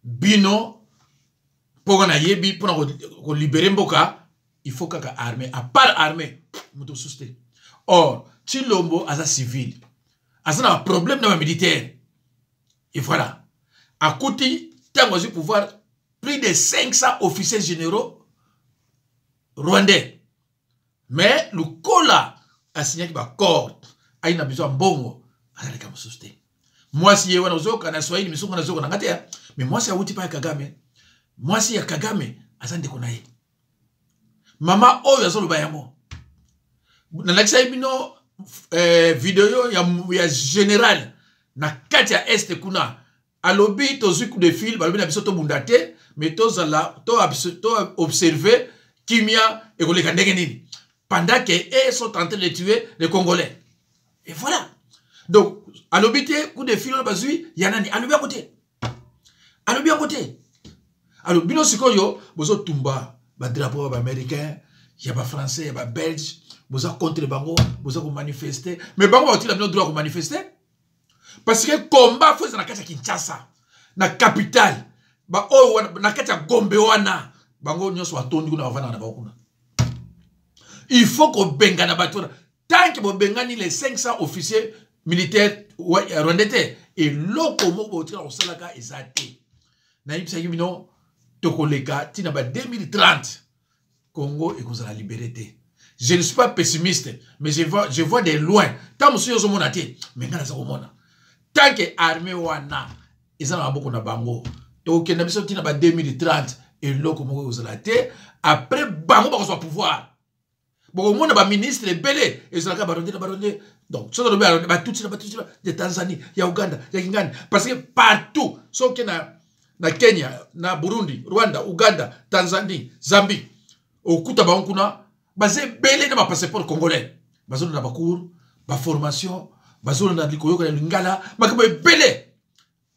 bino pour na yebi pour libérer mboka il faut kaka armée à part armée muto souste. Or Tshilombo asa civil asa na problème na militaire et voilà à côté tango du pouvoir plus de 500 officiers généraux rwandais mais le kola a signé qu'il va corps a une besoin bongo ala kama souste. Moi si yewa nazoka na Swahili misungu nazoka na ngatea mais moi si awuti pa Kagame moi si ya Kagame asante konaye mama oyo azoloba yango na lakisa bino video ya général na kati ya este kuna alobi to coup de fil balobi na biso to bundate mais to zala to observer kimia et koleka ndenge nini pendant que eux sont en train de tuer les Congolais et voilà donc alobi te coup de fil na bazui yanani alobi à côté alors bino sikoyo bozo tumba ba drapeau ba américain ya ba français ya ba belge bozo contre bango bozo ko manifester mais bango ba le droit ko manifester parce que combat faut na kati ya Kinshasa na capitale ba o na kati ya Gombe wana bango nyonso atondi kuna bavana na bakuna il faut ko benga na bato tant que bo bengani les 500 officiers militaires rwandais et loko mo bo tira osalaka ezate na yibisa yibino tokoleka tina ba 2030 Congo et qu'on a la liberté. Je ne suis pas pessimiste, mais je vois de loin. Tant que je suis mais tant que l'armée wana, ils ont beaucoup de bango. Donc, il y a 2030 et là, comme vous avez après, bango va au pouvoir. Bon, on a un ministre belé, et ça baronné. Donc, ça doit être tout de Tanzanie, il y a Ouganda, il y a Kingani. Parce que partout, sauf que na Kenya, na Burundi, Rwanda, Ouganda, Tanzanie, Zambie, au Kuta Bankuna, basé belé na passeport congolais. Basé na bakour, ba formation, basé na likoyo na lingala, makabo belé.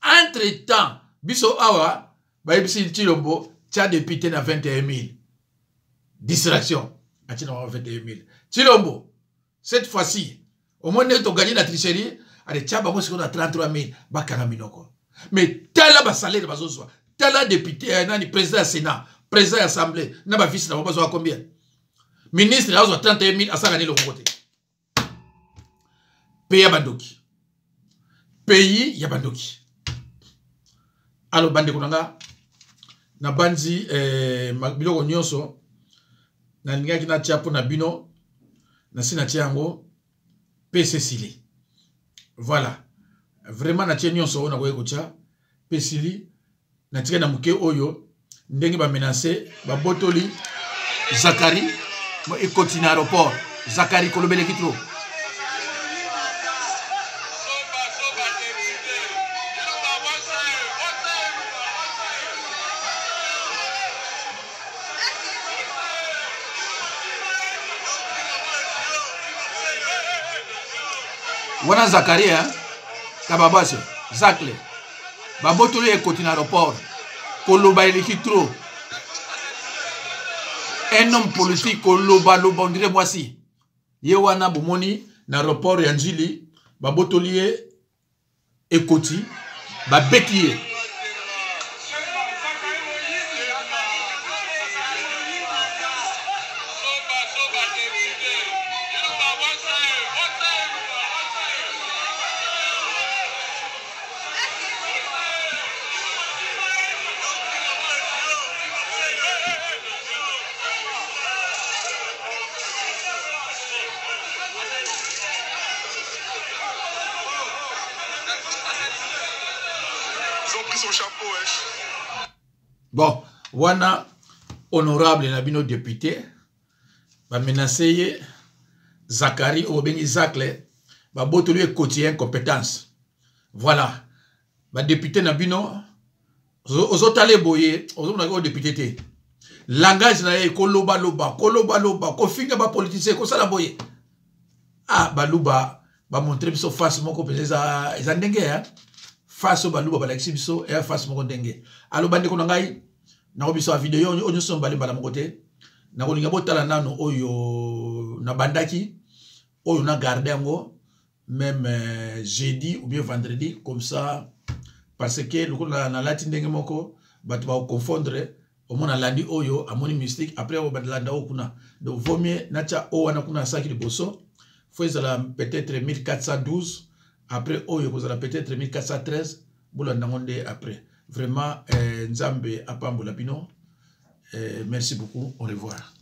Entre-temps, biso awa, ba ibisi Tshilombo, tcha député na 21 000. Distraction. À 21 000. Tshilombo, cette fois-ci, au moins tu as gagné la tricherie, allez, tu as 33 000, bakanga minoko. Mais tel a salaire, tel a député, président du Sénat, président de l'Assemblée, n'a pas fils, n'a pas combien. Ministre, il a 31 000 à ça gagner le côté. Pays à Bandoki. Pays Yabandoki. Alors, Bande Konanga, na Banzi, Biloko Nyonso, na ngaki na tia na bino na sina tia yango PC Sili. Voilà. Vraiment na tia nyonso na koye kocha PC Sili na tia na muke oyo ndenge ba menacer ba botoli Zakari mo e continue aéroport Zakari kolobele kitro. Wana Zakaria, Kababase, Zakle, Babotole et Côté aéroport, Koloba et Likitro. Un homme politique, Koloba, Loba, on dirait moi si. Yewana Bomoni, l'aéroport Yanjili, Babotolier et Côté, Babetier. Bon, wana honorable nabino député, ba menacé Zakari Obengi Zakle, ba botolu quotidien compétence. Voilà. Ba député nabino ozotale boye, ozomonaka député te. Langage na ye koloba loba, ko finga ba politicien ko sala boye. Ah, baluba ba montrer biso face moko peza ndenge hein. Face au baluba balakisi biso et face moko ndenge. Alo bande ko ngai na ko biso video onyo so mbali bala moko te. Na ko linga botala nano oyo na bandaki oyo na garder yango même jeudi ou bien vendredi comme ça parce que le ko na lati ndenge moko bato ba confondre au moins landi oyo amoni mystique après au badlanda okuna donc vaut mieux nacha o wana kuna saki liboso faut ezala peut-être 1412 après oyo kozala peut-être 1413 bola ndangonde après vraiment nzambe apambola bino merci beaucoup au revoir.